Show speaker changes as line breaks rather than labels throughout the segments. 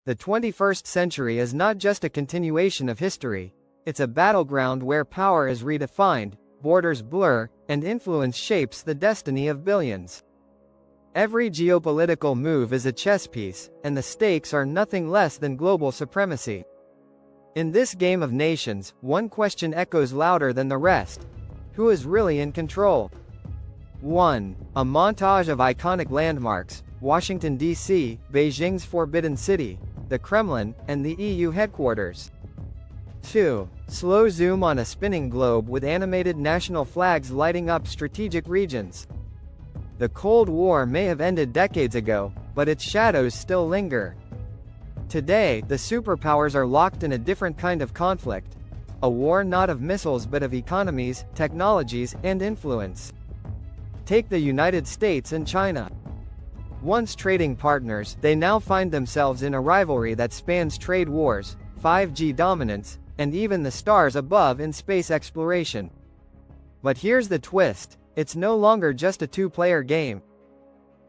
The 21st century is not just a continuation of history, it's a battleground where power is redefined, borders blur, and influence shapes the destiny of billions. Every geopolitical move is a chess piece, and the stakes are nothing less than global supremacy. In this game of nations, one question echoes louder than the rest: who is really in control? 1. A montage of iconic landmarks: Washington, D.C., Beijing's Forbidden City, the Kremlin, and the EU headquarters. 2. Slow zoom on a spinning globe with animated national flags lighting up strategic regions. The Cold War may have ended decades ago, but its shadows still linger. Today, the superpowers are locked in a different kind of conflict. A war not of missiles but of economies, technologies, and influence. Take the United States and China. Once trading partners, they now find themselves in a rivalry that spans trade wars, 5G dominance, and even the stars above in space exploration. But here's the twist: it's no longer just a two-player game.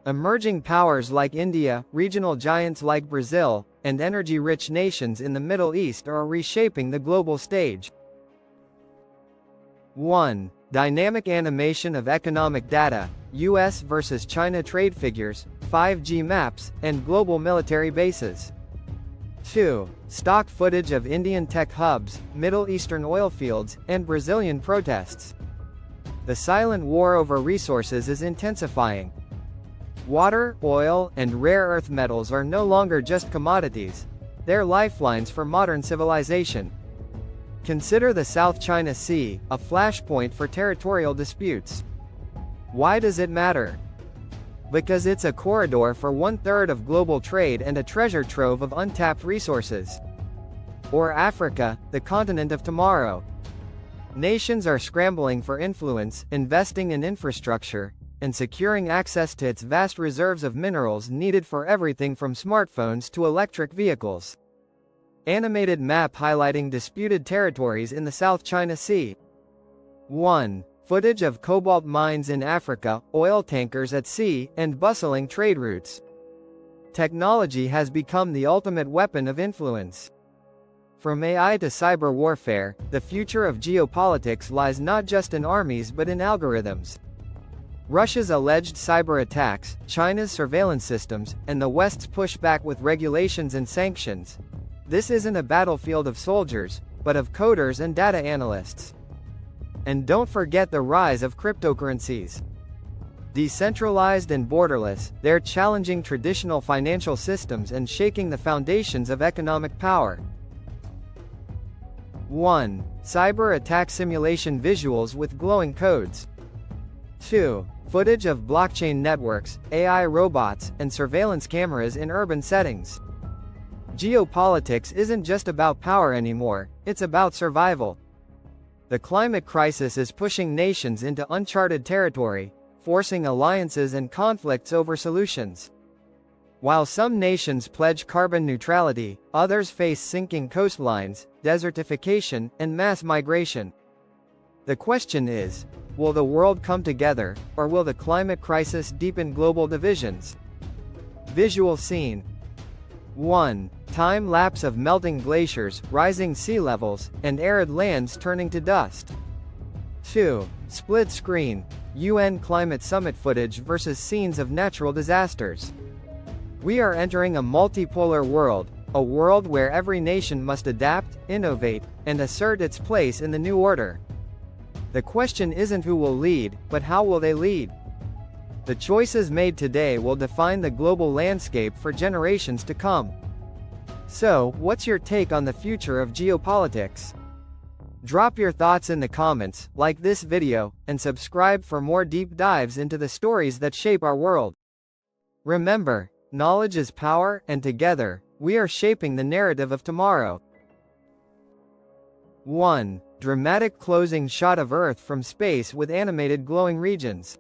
Emerging powers like India, regional giants like Brazil, and energy-rich nations in the Middle East are reshaping the global stage. 1. Dynamic animation of economic data: US versus China trade figures, 5G maps, and global military bases. 2. Stock footage of Indian tech hubs, Middle Eastern oil fields, and Brazilian protests. The silent war over resources is intensifying. Water, oil, and rare earth metals are no longer just commodities, they're lifelines for modern civilization. Consider the South China Sea, a flashpoint for territorial disputes. Why does it matter? Because it's a corridor for 1/3 of global trade and a treasure trove of untapped resources. Or Africa, the continent of tomorrow. Nations are scrambling for influence, investing in infrastructure, and securing access to its vast reserves of minerals needed for everything from smartphones to electric vehicles. Animated map highlighting disputed territories in the South China Sea. 1. Footage of cobalt mines in Africa, oil tankers at sea, and bustling trade routes. Technology has become the ultimate weapon of influence. From AI to cyber warfare, the future of geopolitics lies not just in armies but in algorithms. Russia's alleged cyber attacks, China's surveillance systems, and the West's pushback with regulations and sanctions. This isn't a battlefield of soldiers, but of coders and data analysts. And don't forget the rise of cryptocurrencies. Decentralized and borderless, they're challenging traditional financial systems and shaking the foundations of economic power. 1. Cyber attack simulation visuals with glowing codes. 2. Footage of blockchain networks, AI robots, and surveillance cameras in urban settings. Geopolitics isn't just about power anymore, it's about survival. The climate crisis is pushing nations into uncharted territory, forcing alliances and conflicts over solutions. While some nations pledge carbon neutrality, others face sinking coastlines, desertification, and mass migration. The question is, will the world come together, or will the climate crisis deepen global divisions? Visual scene. 1. Time lapse of melting glaciers, rising sea levels, and arid lands turning to dust. 2. Split screen, UN climate summit footage versus scenes of natural disasters. We are entering a multipolar world, a world where every nation must adapt, innovate, and assert its place in the new order. The question isn't who will lead, but how will they lead? The choices made today will define the global landscape for generations to come. So, what's your take on the future of geopolitics? Drop your thoughts in the comments, like this video, and subscribe for more deep dives into the stories that shape our world. Remember, knowledge is power, and together, we are shaping the narrative of tomorrow. 1. Dramatic closing shot of Earth from space with animated glowing regions.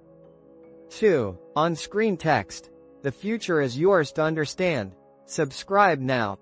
2. On-screen text. The future is yours to understand. Subscribe now.